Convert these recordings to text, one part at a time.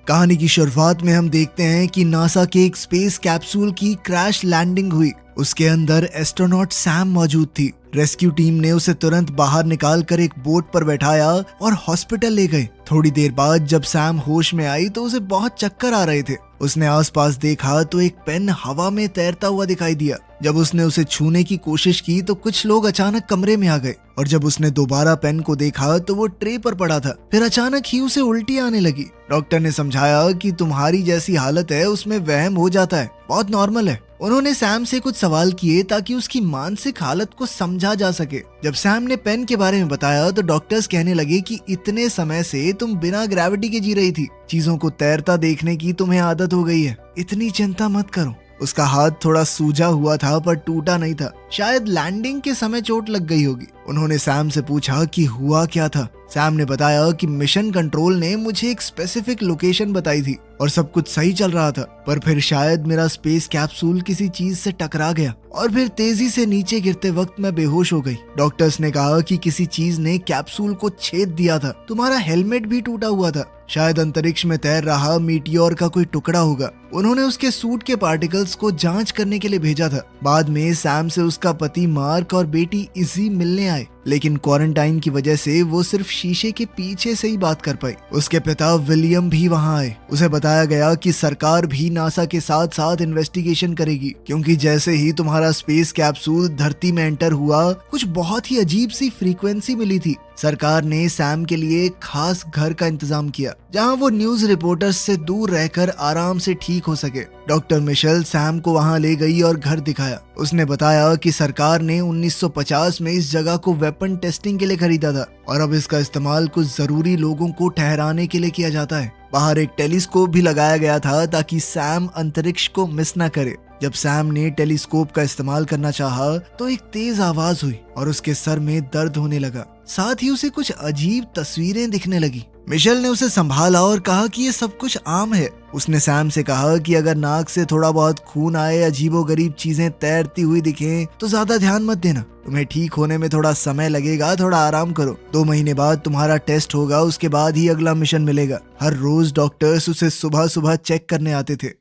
कहानी की शुरुआत में हम देखते हैं कि नासा के एक स्पेस कैप्सूल की क्रैश लैंडिंग हुई। उसके अंदर एस्ट्रोनॉट सैम मौजूद थी। रेस्क्यू टीम ने उसे तुरंत बाहर निकालकर एक बोट पर बैठाया और हॉस्पिटल ले गए। थोड़ी देर बाद जब सैम होश में आई तो उसे बहुत चक्कर आ रहे थे। उसने आसपास देखा तो एक पेन हवा में तैरता हुआ दिखाई दिया। जब उसने उसे छूने की कोशिश की तो कुछ लोग अचानक कमरे में आ गए और जब उसने दोबारा पेन को देखा तो वो ट्रे पर पड़ा था। फिर अचानक ही उसे उल्टी आने लगी। डॉक्टर ने समझाया कि तुम्हारी जैसी हालत है उसमें वहम हो जाता है, बहुत नॉर्मल है। उन्होंने सैम से कुछ सवाल किए ताकि उसकी मानसिक हालत को समझा जा सके। जब सैम ने पेन के बारे में बताया तो डॉक्टर्स कहने लगे कि इतने समय से तुम बिना ग्रेविटी के जी रही थी, चीजों को तैरता देखने की तुम्हें आदत हो गई है, इतनी चिंता मत करो। उसका हाथ थोड़ा सूजा हुआ था पर टूटा नहीं था, शायद लैंडिंग के समय चोट लग गई होगी। उन्होंने सैम से पूछा कि हुआ क्या था। सैम ने बताया कि मिशन कंट्रोल ने मुझे एक स्पेसिफिक लोकेशन बताई थी और सब कुछ सही चल रहा था, पर फिर शायद मेरा स्पेस कैप्सूल किसी चीज से टकरा गया और फिर तेजी से नीचे गिरते वक्त मैं बेहोश हो गई। डॉक्टर्स ने कहा कि किसी चीज ने कैप्सूल को छेद दिया था। तुम्हारा हेलमेट भी टूटा हुआ था, शायद अंतरिक्ष में तैर रहा मीटियोर का कोई टुकड़ा होगा। उन्होंने उसके सूट के पार्टिकल्स को जांच करने के लिए भेजा था। बाद में सैम से उसका पति मार्क और बेटी इजी मिलने आए, लेकिन क्वारंटाइन की वजह से वो सिर्फ शीशे के पीछे से ही बात कर पाई। उसके पिता विलियम भी वहां आए। उसे बताया गया कि सरकार भी नासा के साथ साथ इन्वेस्टिगेशन करेगी, क्योंकि जैसे ही तुम्हारा स्पेस कैप्सूल धरती में एंटर हुआ कुछ बहुत ही अजीब सी फ्रीक्वेंसी मिली थी। सरकार ने सैम के लिए एक खास घर का इंतजाम किया जहां वो न्यूज रिपोर्टर्स से दूर रहकर आराम से ठीक हो सके। डॉक्टर मिशेल सैम को वहां ले गई और घर दिखाया। उसने बताया कि सरकार ने 1950 में इस जगह को वेपन टेस्टिंग के लिए खरीदा था और अब इसका इस्तेमाल कुछ जरूरी लोगों को ठहराने के लिए किया जाता है। बाहर एक टेलीस्कोप भी लगाया गया था ताकि सैम अंतरिक्ष को मिस न करे। जब सैम ने टेलीस्कोप का इस्तेमाल करना चाहा तो एक तेज आवाज हुई और उसके सर में दर्द होने लगा। साथ ही उसे कुछ अजीब तस्वीरें दिखने लगी। मिशेल ने उसे संभाला और कहा कि ये सब कुछ आम है। उसने सैम से कहा कि अगर नाक से थोड़ा बहुत खून आए, अजीबोगरीब चीजें तैरती हुई दिखें तो ज्यादा ध्यान मत देना। तुम्हें ठीक होने में थोड़ा समय लगेगा, थोड़ा आराम करो। 2 महीने बाद तुम्हारा टेस्ट होगा, उसके बाद ही अगला मिशन मिलेगा। हर रोज डॉक्टर्स उसे सुबह सुबह चेक करने आते थे।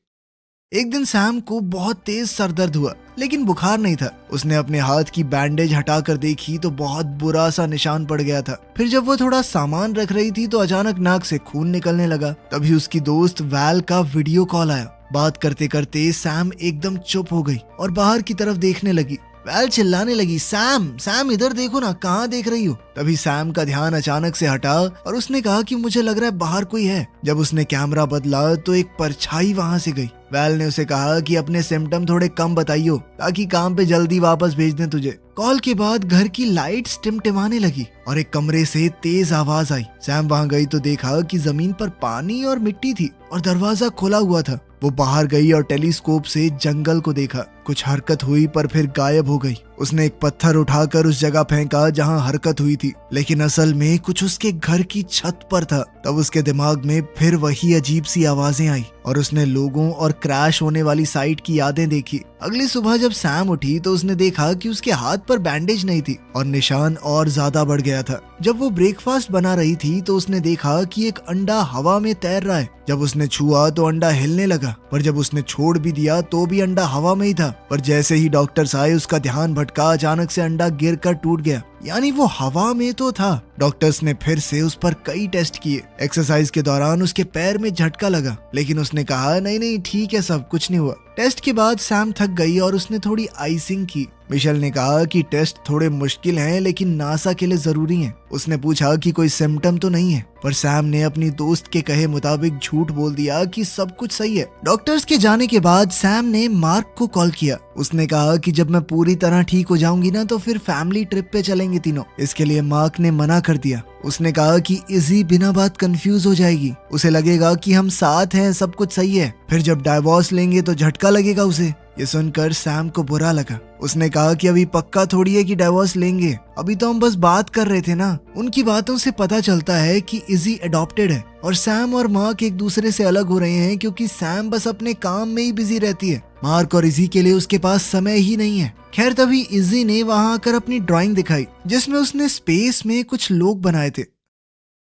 एक दिन सैम को बहुत तेज सर दर्द हुआ, लेकिन बुखार नहीं था। उसने अपने हाथ की बैंडेज हटाकर देखी तो बहुत बुरा सा निशान पड़ गया था। फिर जब वो थोड़ा सामान रख रही थी तो अचानक नाक से खून निकलने लगा। तभी उसकी दोस्त वैल का वीडियो कॉल आया। बात करते करते सैम एकदम चुप हो गई और बाहर की तरफ देखने लगी। वैल चिल्लाने लगी, सैम सैम इधर देखो ना, कहाँ देख रही हो। तभी सैम का ध्यान अचानक से हटा और उसने कहा कि मुझे लग रहा है बाहर कोई है। जब उसने कैमरा बदला तो एक परछाई वहां से गई। वैल ने उसे कहा कि अपने सिम्टम थोड़े कम बताइयो ताकि काम पे जल्दी वापस भेज दें तुझे। कॉल के बाद घर की लाइट्स टिमटिमाने लगी और एक कमरे से तेज आवाज आई। सैम वहां गई तो देखा कि जमीन पर पानी और मिट्टी थी और दरवाजा खुला हुआ था। वो बाहर गई और टेलीस्कोप से जंगल को देखा। कुछ हरकत हुई पर फिर गायब हो गई। उसने एक पत्थर उठाकर उस जगह फेंका जहां हरकत हुई थी, लेकिन असल में कुछ उसके घर की छत पर था। तब उसके दिमाग में फिर वही अजीब सी आवाजें आई और उसने लोगों और क्रैश होने वाली साइट की यादें देखी। अगली सुबह जब सैम उठी तो उसने देखा कि उसके हाथ पर बैंडेज नहीं थी और निशान और ज्यादा बढ़ गया था। जब वो ब्रेकफास्ट बना रही थी तो उसने देखा कि एक अंडा हवा में तैर रहा है। जब उसने छुआ तो अंडा हिलने लगा, पर जब उसने छोड़ भी दिया तो भी अंडा हवा में ही था। पर जैसे ही डॉक्टर्स आए उसका ध्यान भटका, अचानक से अंडा गिरकर टूट गया, यानी वो हवा में तो था। डॉक्टर्स ने फिर से उस पर कई टेस्ट किए। एक्सरसाइज के दौरान उसके पैर में झटका लगा, लेकिन उसने कहा नहीं नहीं ठीक है, सब कुछ नहीं हुआ। टेस्ट के बाद सैम थक गई और उसने थोड़ी आइसिंग की। मिशेल ने कहा कि टेस्ट थोड़े मुश्किल हैं लेकिन नासा के लिए जरूरी हैं। उसने पूछा कि कोई सिम्टम तो नहीं है, पर सैम ने अपनी दोस्त के कहे मुताबिक झूठ बोल दिया कि सब कुछ सही है। डॉक्टर्स के जाने के बाद सैम ने मार्क को कॉल किया। उसने कहा कि जब मैं पूरी तरह ठीक हो जाऊंगी ना तो फिर फैमिली ट्रिप पे चलेंगे तीनों। इसके लिए मार्क ने मना कर दिया। उसने कहा कि इजी बिना बात कंफ्यूज हो जाएगी, उसे लगेगा कि हम साथ हैं, सब कुछ सही है। फिर जब डाइवोर्स लेंगे तो झटका लगेगा उसे। ये सुनकर सैम को बुरा लगा। उसने कहा कि अभी पक्का थोड़ी है कि डाइवोर्स लेंगे, अभी तो हम बस बात कर रहे थे ना। उनकी बातों से पता चलता है कि इजी अडॉप्टेड है और सैम और मार्क एक दूसरे से अलग हो रहे हैं क्योंकि सैम बस अपने काम में ही बिजी रहती है। मार्क और इजी के लिए उसके पास समय ही नहीं है। खैर तभी इजी ने वहां आकर अपनी ड्राइंग दिखाई जिसमें उसने स्पेस में कुछ लोग बनाए थे।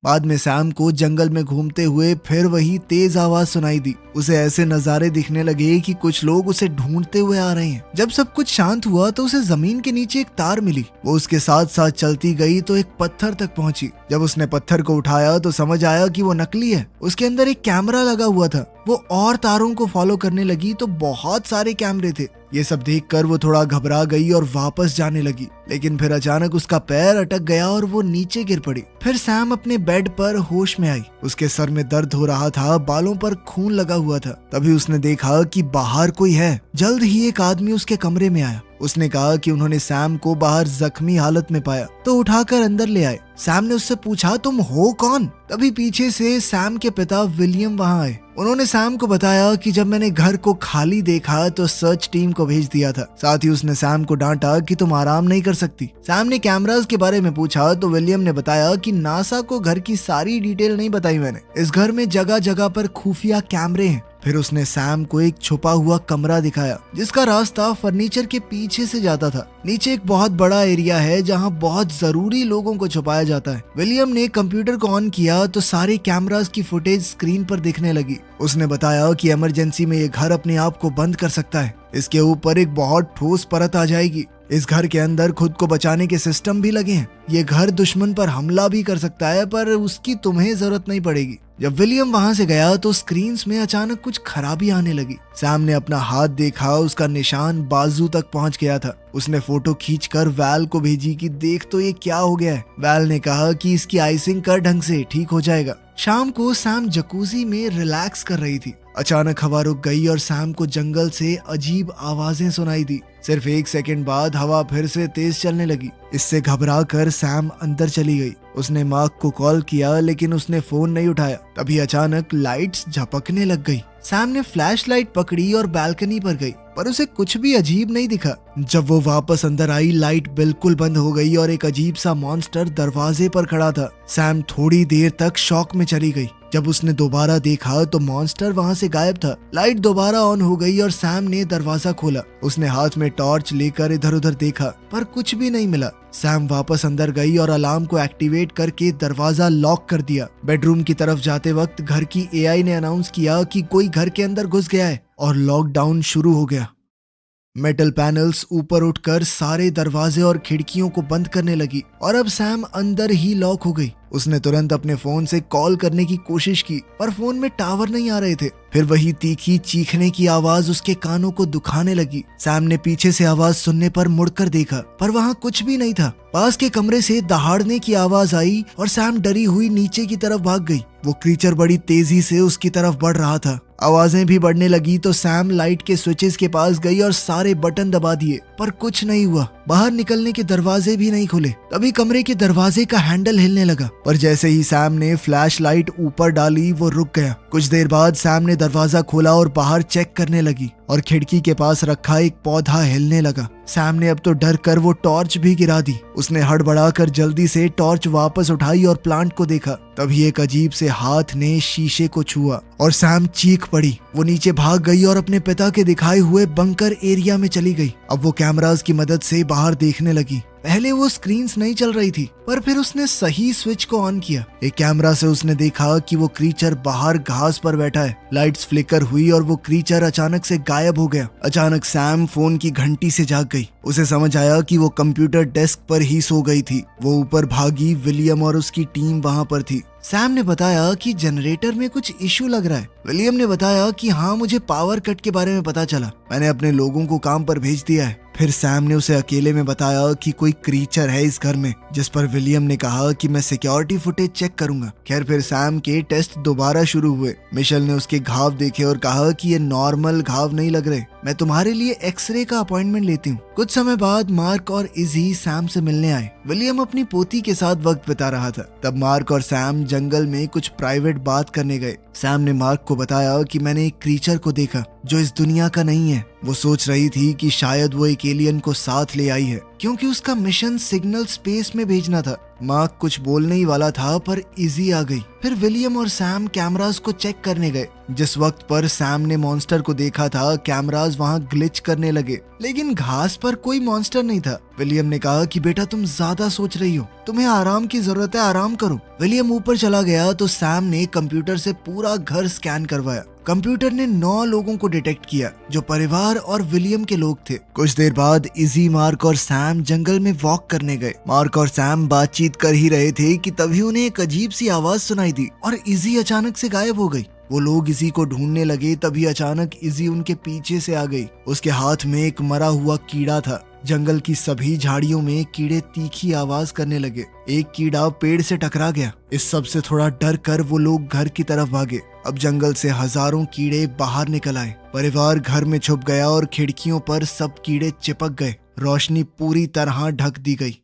बाद में सैम को जंगल में घूमते हुए फिर वही तेज आवाज सुनाई दी। उसे ऐसे नजारे दिखने लगे कि कुछ लोग उसे ढूंढते हुए आ रहे हैं। जब सब कुछ शांत हुआ तो उसे जमीन के नीचे एक तार मिली। वो उसके साथ साथ चलती गई तो एक पत्थर तक पहुंची। जब उसने पत्थर को उठाया तो समझ आया कि वो नकली है। उसके अंदर एक कैमरा लगा हुआ था। वो और तारों को फॉलो करने लगी तो बहुत सारे कैमरे थे। ये सब देखकर वो थोड़ा घबरा गई और वापस जाने लगी, लेकिन फिर अचानक उसका पैर अटक गया और वो नीचे गिर पड़ी। फिर सैम अपने बेड पर होश में आई। उसके सर में दर्द हो रहा था, बालों पर खून लगा हुआ था। तभी उसने देखा कि बाहर कोई है। जल्द ही एक आदमी उसके कमरे में आया। उसने कहा कि उन्होंने सैम को बाहर जख्मी हालत में पाया तो उठाकर अंदर ले आए। सैम ने उससे पूछा, तुम हो कौन? तभी पीछे से सैम के पिता विलियम वहां आए। उन्होंने सैम को बताया कि जब मैंने घर को खाली देखा तो सर्च टीम को भेज दिया था। साथ ही उसने सैम को डांटा कि तुम आराम नहीं कर सकती। सैम ने कैमरास के बारे में पूछा तो विलियम ने बताया कि नासा को घर की सारी डिटेल नहीं बताई मैंने। इस घर में जगह जगह पर खुफिया कैमरे हैं। फिर उसने सैम को एक छुपा हुआ कमरा दिखाया जिसका रास्ता फर्नीचर के पीछे से जाता था। नीचे एक बहुत बड़ा एरिया है जहां बहुत जरूरी लोगों को छुपाया जाता है। विलियम ने कंप्यूटर को ऑन किया तो सारे कैमरास की फुटेज स्क्रीन पर दिखने लगी। उसने बताया कि इमरजेंसी में ये घर अपने आप को बंद कर सकता है। इसके ऊपर एक बहुत ठोस परत आ जाएगी। इस घर के अंदर खुद को बचाने के सिस्टम भी लगे हैं। ये घर दुश्मन पर हमला भी कर सकता है, पर उसकी तुम्हें जरूरत नहीं पड़ेगी। जब विलियम वहां से गया तो स्क्रीन्स में अचानक कुछ खराबी आने लगी। सैम ने अपना हाथ देखा, उसका निशान बाजू तक पहुंच गया था। उसने फोटो खींचकर वैल को भेजी कि देख तो ये क्या हो गया है। वैल ने कहा कि इसकी आइसिंग कर ढंग से, ठीक हो जाएगा। शाम को सैम जकूजी में रिलैक्स कर रही थी। अचानक हवा रुक गई और सैम को जंगल से अजीब आवाजें सुनाई दी। सिर्फ एक सेकंड बाद हवा फिर से तेज चलने लगी। इससे घबरा कर सैम अंदर चली गई। उसने मार्क को कॉल किया लेकिन उसने फोन नहीं उठाया। तभी अचानक लाइट्स झपकने लग गई। सैम ने फ्लैश लाइट पकड़ी और बालकनी पर गई, पर उसे कुछ भी अजीब नहीं दिखा। जब वो वापस अंदर आई, लाइट बिल्कुल बंद हो गई और एक अजीब सा मॉन्स्टर दरवाजे पर खड़ा था। सैम थोड़ी देर तक शॉक में चली गई। जब उसने दोबारा देखा तो मॉन्स्टर वहां से गायब था। लाइट दोबारा ऑन हो गई और सैम ने दरवाजा खोला। उसने हाथ में टॉर्च लेकर इधर उधर देखा, पर कुछ भी नहीं मिला। सैम वापस अंदर गई और अलार्म को एक्टिवेट करके दरवाजा लॉक कर दिया। बेडरूम की तरफ जाते वक्त घर की एआई ने अनाउंस किया कि कोई घर के अंदर घुस गया है और लॉकडाउन शुरू हो गया। मेटल पैनल्स ऊपर उठकर सारे दरवाजे और खिड़कियों को बंद करने लगी और अब सैम अंदर ही लॉक हो गई। उसने तुरंत अपने फोन से कॉल करने की कोशिश की, पर फोन में टावर नहीं आ रहे थे। फिर वही तीखी चीखने की आवाज उसके कानों को दुखाने लगी। सैम ने पीछे से आवाज सुनने पर मुड़कर देखा, पर वहाँ कुछ भी नहीं था। पास के कमरे से दहाड़ने की आवाज आई और सैम डरी हुई नीचे की तरफ भाग गई। वो क्रीचर बड़ी तेजी से उसकी तरफ बढ़ रहा था। आवाजें भी बढ़ने लगी तो सैम लाइट के स्विचेस के पास गई और सारे बटन दबा दिए, पर कुछ नहीं हुआ। बाहर निकलने के दरवाजे भी नहीं खुले। तभी कमरे के दरवाजे का हैंडल हिलने लगा, पर जैसे ही सैम ने फ्लैश लाइट ऊपर डाली वो रुक गया। कुछ देर बाद सैम ने दरवाजा खोला और बाहर चेक करने लगी और खिड़की के पास रखा एक पौधा हिलने लगा। सैम ने अब तो डर कर वो टॉर्च भी गिरा दी। उसने हड़बड़ाकर जल्दी से टॉर्च वापस उठाई और प्लांट को देखा। तभी एक अजीब से हाथ ने शीशे को छुआ और सैम चीख पड़ी। वो नीचे भाग गई और अपने पिता के दिखाए हुए बंकर एरिया में चली गई। अब वो कैमरास की मदद से बाहर देखने लगी। पहले वो स्क्रीन्स नहीं चल रही थी, पर फिर उसने सही स्विच को ऑन किया। एक कैमरा से उसने देखा कि वो क्रीचर बाहर घास पर बैठा है। लाइट्स फ्लिकर हुई और वो क्रीचर अचानक से गायब हो गया। अचानक सैम फोन की घंटी से जाग गई। उसे समझ आया कि वो कंप्यूटर डेस्क पर ही सो गई थी। वो ऊपर भागी। विलियम और उसकी टीम वहां पर थी। सैम ने बताया कि जनरेटर में कुछ इशू लग रहा है। विलियम ने बताया कि हाँ, मुझे पावर कट के बारे में पता चला। मैंने अपने लोगों को काम पर भेज दिया है। फिर सैम ने उसे अकेले में बताया कि कोई क्रीचर है इस घर में, जिस पर विलियम ने कहा कि मैं सिक्योरिटी फुटेज चेक करूंगा। खैर, फिर सैम के टेस्ट दोबारा शुरू हुए। मिशेल ने उसके घाव देखे और कहा कि ये नॉर्मल घाव नहीं लग रहे, मैं तुम्हारे लिए एक्सरे का अपॉइंटमेंट लेती हूँ। कुछ समय बाद मार्क और इजी सैम से मिलने आए। विलियम अपनी पोती के साथ वक्त बिता रहा था। तब मार्क और सैम जंगल में कुछ प्राइवेट बात करने गए। सैम ने मार्क को बताया कि मैंने एक क्रीचर को देखा जो इस दुनिया का नहीं है। वो सोच रही थी कि शायद वो एक एलियन को साथ ले आई है, क्योंकि उसका मिशन सिग्नल स्पेस में भेजना था। मार्क कुछ बोलने ही वाला था पर इजी आ गई। फिर विलियम और सैम कैमरास को चेक करने गए। जिस वक्त पर सैम ने मॉन्स्टर को देखा था कैमरास वहाँ ग्लिच करने लगे, लेकिन घास पर कोई मॉन्स्टर नहीं था। विलियम ने कहा कि बेटा तुम ज्यादा सोच रही हो, तुम्हें आराम की जरूरत है, आराम करो। विलियम ऊपर चला गया तो सैम ने कंप्यूटर से पूरा घर स्कैन करवाया। कंप्यूटर ने 9 लोगों को डिटेक्ट किया जो परिवार और विलियम के लोग थे। कुछ देर बाद इजी, मार्क और सैम जंगल में वॉक करने गए। मार्क और सैम बातचीत कर ही रहे थे कि तभी उन्हें एक अजीब सी आवाज सुनाई दी और इजी अचानक से गायब हो गई। वो लोग इजी को ढूंढने लगे, तभी अचानक इजी उनके पीछे से आ गई। उसके हाथ में एक मरा हुआ कीड़ा था। जंगल की सभी झाड़ियों में कीड़े तीखी आवाज करने लगे। एक कीड़ा पेड़ से टकरा गया। इस सब से थोड़ा डर कर वो लोग घर की तरफ भागे। अब जंगल से हजारों कीड़े बाहर निकल आए। परिवार घर में छुप गया और खिड़कियों पर सब कीड़े चिपक गए। रोशनी पूरी तरह ढक दी गई।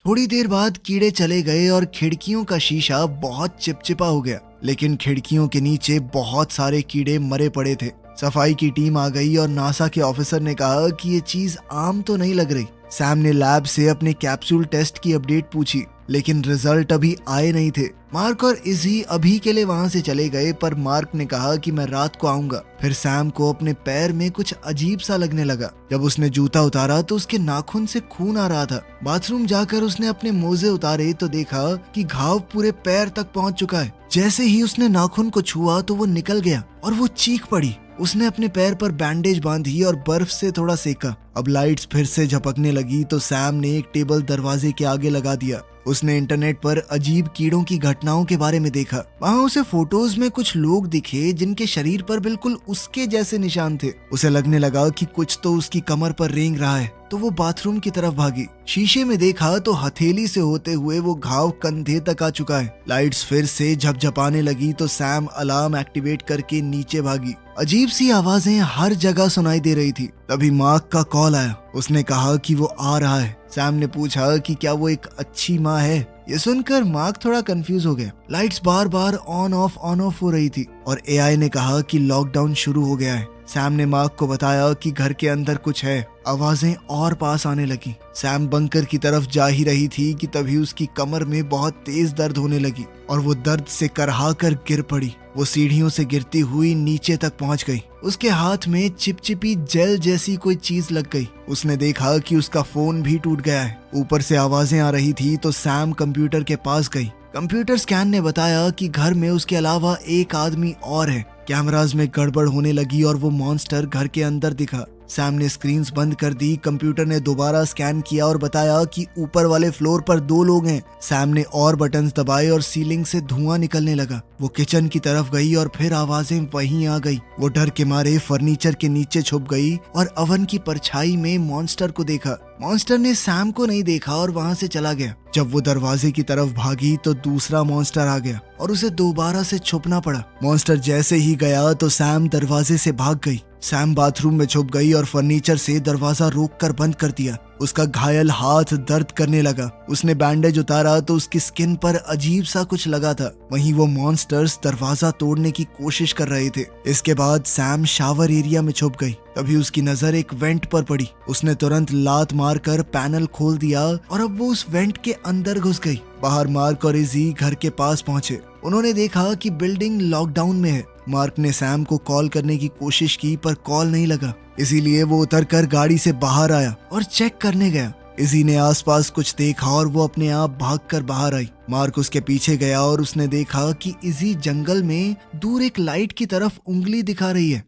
थोड़ी देर बाद कीड़े चले गए और खिड़कियों का शीशा बहुत चिपचिपा हो गया, लेकिन खिड़कियों के नीचे बहुत सारे कीड़े मरे पड़े थे। सफाई की टीम आ गई और नासा के ऑफिसर ने कहा कि ये चीज आम तो नहीं लग रही। सैम ने लैब से अपने कैप्सूल टेस्ट की अपडेट पूछी, लेकिन रिजल्ट अभी आए नहीं थे। मार्क और इजी अभी के लिए वहां से चले गए, पर मार्क ने कहा कि मैं रात को आऊंगा। फिर सैम को अपने पैर में कुछ अजीब सा लगने लगा। जब उसने जूता उतारा तो उसके नाखून से खून आ रहा था। बाथरूम जाकर उसने अपने मोजे उतारे तो देखा कि घाव पूरे पैर तक पहुंच चुका है। जैसे ही उसने नाखून को छुआ तो वो निकल गया और वो चीख पड़ी। उसने अपने पैर पर बैंडेज बांधी और बर्फ से थोड़ा सेका। अब लाइट्स फिर से झपकने लगी तो सैम ने एक टेबल दरवाजे के आगे लगा दिया। उसने इंटरनेट पर अजीब कीड़ों की घटनाओं के बारे में देखा। वहाँ उसे फोटोज में कुछ लोग दिखे जिनके शरीर पर बिल्कुल उसके जैसे निशान थे। उसे लगने लगा कि कुछ तो उसकी कमर पर रेंग रहा है, तो वो बाथरूम की तरफ भागी। शीशे में देखा तो हथेली से होते हुए वो घाव कंधे तक आ चुका है। लाइट्स फिर से झपझपाने लगी तो सैम अलार्म एक्टिवेट करके नीचे भागी। अजीब सी आवाजें हर जगह सुनाई दे रही थी। तभी मार्क का कॉल आया। उसने कहा कि वो आ रहा है। सैम ने पूछा कि क्या वो एक अच्छी माँ है। ये सुनकर मार्क थोड़ा कंफ्यूज हो गया। Lights bar bar on off हो रही थी और एआई ने कहा कि लॉकडाउन शुरू हो गया है। सैम ने मार्क को बताया कि घर के अंदर कुछ है। आवाजें और पास आने लगी। सैम बंकर की तरफ जा ही रही थी कि तभी उसकी कमर में बहुत तेज दर्द होने लगी और वो दर्द से करहा कर गिर पड़ी। वो सीढ़ियों से गिरती हुई नीचे तक पहुंच गई। उसके हाथ में चिपचिपी जेल जैसी कोई चीज लग गई। उसने देखा कि उसका फोन भी टूट गया है। ऊपर से आवाजें आ रही थी तो सैम कंप्यूटर के पास गई। कंप्यूटर स्कैन ने बताया कि घर में उसके अलावा एक आदमी और है। कैमराज में गड़बड़ होने लगी और वो मॉन्स्टर घर के अंदर दिखा। सैम ने स्क्रीन्स बंद कर दी। कंप्यूटर ने दोबारा स्कैन किया और बताया कि ऊपर वाले फ्लोर पर 2 लोग हैं। सैम ने और बटन्स दबाए और सीलिंग से धुआं निकलने लगा। वो किचन की तरफ गई और फिर आवाजें वहीं आ गई। वो डर के मारे फर्नीचर के नीचे छुप गई और ओवन की परछाई में मॉन्स्टर को देखा। मॉन्स्टर ने सैम को नहीं देखा और वहां से चला गया। जब वो दरवाजे की तरफ भागी तो दूसरा मॉन्स्टर आ गया और उसे दोबारा से छुपना पड़ा। मॉन्स्टर जैसे ही गया तो सैम दरवाजे से भाग गई। सैम बाथरूम में छुप गई और फर्नीचर से दरवाजा रोककर बंद कर दिया। उसका घायल हाथ दर्द करने लगा। उसने बैंडेज उतारा तो उसकी स्किन पर अजीब सा कुछ लगा था। वहीं वो मॉन्स्टर्स दरवाजा तोड़ने की कोशिश कर रहे थे। इसके बाद सैम शावर एरिया में छुप गई। तभी उसकी नजर एक वेंट पर पड़ी। उसने तुरंत लात मारकर पैनल खोल दिया और अब वो उस वेंट के अंदर घुस गई। बाहर मार्क और इजी घर के पास पहुंचे। उन्होंने देखा कि बिल्डिंग लॉकडाउन में है। मार्क ने सैम को कॉल करने की कोशिश की पर कॉल नहीं लगा, इसीलिए वो उतरकर गाड़ी से बाहर आया और चेक करने गया। इजी ने आसपास कुछ देखा और वो अपने आप भागकर बाहर आई। मार्क उसके पीछे गया और उसने देखा कि इजी जंगल में दूर एक लाइट की तरफ उंगली दिखा रही है।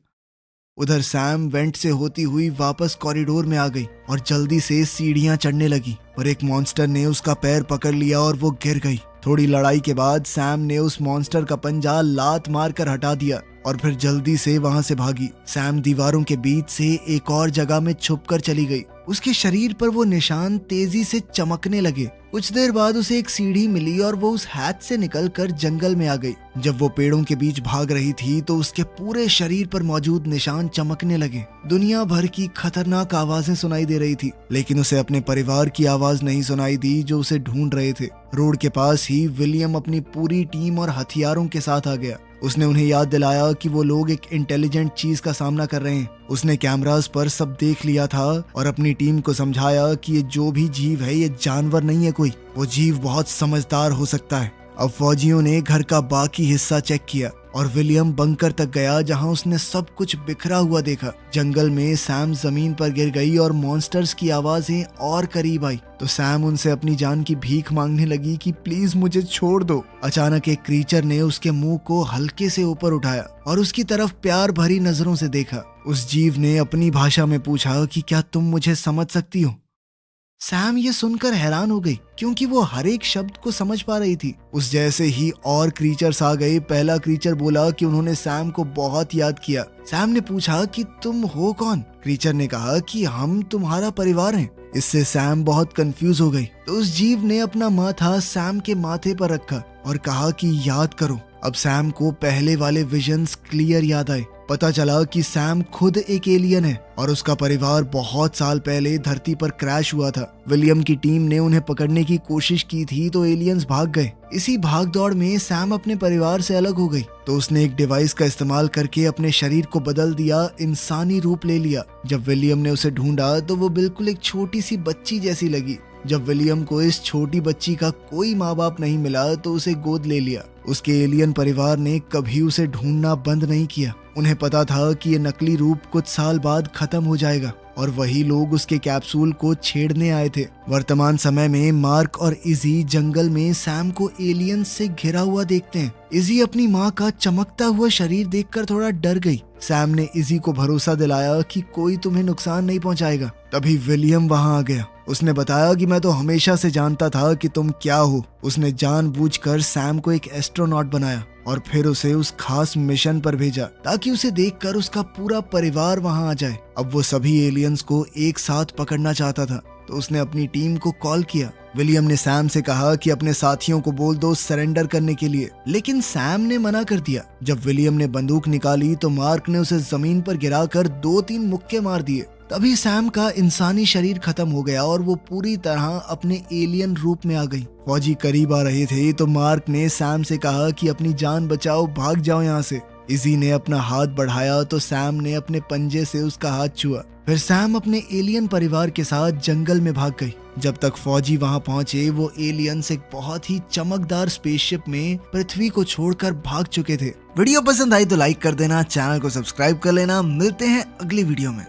उधर सैम वेंट से होती हुई वापस कॉरिडोर में आ गई और जल्दी से सीढ़ियां चढ़ने लगी, पर एक मॉन्स्टर ने उसका पैर पकड़ लिया और वो गिर गई। थोड़ी लड़ाई के बाद सैम ने उस मॉन्स्टर का पंजा लात मारकर हटा दिया और फिर जल्दी से वहां से भागी। सैम दीवारों के बीच से एक और जगह में छुपकर चली गई। उसके शरीर पर वो निशान तेजी से चमकने लगे। कुछ देर बाद उसे एक सीढ़ी मिली और वो उस हैच से निकलकर जंगल में आ गई। जब वो पेड़ों के बीच भाग रही थी तो उसके पूरे शरीर पर मौजूद निशान चमकने लगे। दुनिया भर की खतरनाक आवाजें सुनाई दे रही थी, लेकिन उसे अपने परिवार की आवाज नहीं सुनाई दी जो उसे ढूंढ रहे थे। रोड के पास ही विलियम अपनी पूरी टीम और हथियारों के साथ आ गया। उसने उन्हें याद दिलाया कि वो लोग एक इंटेलिजेंट चीज का सामना कर रहे हैं। उसने कैमरास पर सब देख लिया था और अपनी टीम को समझाया कि ये जो भी जीव है ये जानवर नहीं है कोई, वो जीव बहुत समझदार हो सकता है। अब फौजियों ने घर का बाकी हिस्सा चेक किया और विलियम बंकर तक गया जहां उसने सब कुछ बिखरा हुआ देखा। जंगल में सैम जमीन पर गिर गई और मॉन्स्टर्स की आवाजें और करीब आई तो सैम उनसे अपनी जान की भीख मांगने लगी कि प्लीज मुझे छोड़ दो। अचानक एक क्रीचर ने उसके मुंह को हल्के से ऊपर उठाया और उसकी तरफ प्यार भरी नजरों से देखा। उस जीव ने अपनी भाषा में पूछा कि क्या तुम मुझे समझ सकती हो। सैम ये सुनकर हैरान हो गई क्योंकि वो हर एक शब्द को समझ पा रही थी। उस जैसे ही और क्रीचर्स आ गए। पहला क्रीचर बोला कि उन्होंने सैम को बहुत याद किया। सैम ने पूछा कि तुम हो कौन? क्रीचर ने कहा कि हम तुम्हारा परिवार हैं। इससे सैम बहुत कंफ्यूज हो गई तो उस जीव ने अपना माथा सैम के माथे पर रखा और कहा कि याद करो। अब सैम को पहले वाले विजन्स क्लियर याद आए। पता चला कि सैम खुद एक एलियन है और उसका परिवार बहुत साल पहले धरती पर क्रैश हुआ था। विलियम की टीम ने उन्हें पकड़ने की कोशिश की थी तो एलियंस भाग गए। इसी भागदौड़ में सैम अपने परिवार से अलग हो गई तो उसने एक डिवाइस का इस्तेमाल करके अपने शरीर को बदल दिया, इंसानी रूप ले लिया। जब विलियम ने उसे ढूंढा तो वो बिल्कुल एक छोटी सी बच्ची जैसी लगी। जब विलियम को इस छोटी बच्ची का कोई माँ बाप नहीं मिला तो उसे गोद ले लिया। उसके एलियन परिवार ने कभी उसे ढूंढना बंद नहीं किया। उन्हें पता था कि ये नकली रूप कुछ साल बाद खत्म हो जाएगा और वही लोग उसके कैप्सूल को छेड़ने आए थे। वर्तमान समय में मार्क और इजी जंगल में सैम को एलियंस से घिरा हुआ देखते हैं। इजी अपनी माँ का चमकता हुआ शरीर देखकर थोड़ा डर गई। सैम ने इजी को भरोसा दिलाया कि कोई तुम्हें नुकसान नहीं पहुंचाएगा। तभी विलियम वहां आ गया। उसने बताया कि मैं तो हमेशा से जानता था कि तुम क्या हो। उसने जानबूझकर सैम को एक एस्ट्रोनॉट बनाया और फिर उसे उस खास मिशन पर भेजा ताकि उसे देखकर उसका पूरा परिवार वहां आ जाए। अब वो सभी एलियंस को एक साथ पकड़ना चाहता था तो उसने अपनी टीम को कॉल किया। विलियम ने सैम से कहा कि अपने साथियों को बोल दो सरेंडर करने के लिए, लेकिन सैम ने मना कर दिया। जब विलियम ने बंदूक निकाली तो मार्क ने उसे जमीन पर गिराकर 2-3 मुक्के मार दिए। तभी सैम का इंसानी शरीर खत्म हो गया और वो पूरी तरह अपने एलियन रूप में आ गई। फौजी करीब आ रहे थे तो मार्क ने सैम से कहा कि अपनी जान बचाओ, भाग जाओ यहाँ से। इजी ने अपना हाथ बढ़ाया तो सैम ने अपने पंजे से उसका हाथ छुआ। फिर सैम अपने एलियन परिवार के साथ जंगल में भाग गई। जब तक फौजी वहां पहुंचे वो एलियंस एक बहुत ही चमकदार स्पेसशिप में पृथ्वी को छोड़कर भाग चुके थे। वीडियो पसंद आई तो लाइक कर देना, चैनल को सब्सक्राइब कर लेना। मिलते हैं अगली वीडियो में।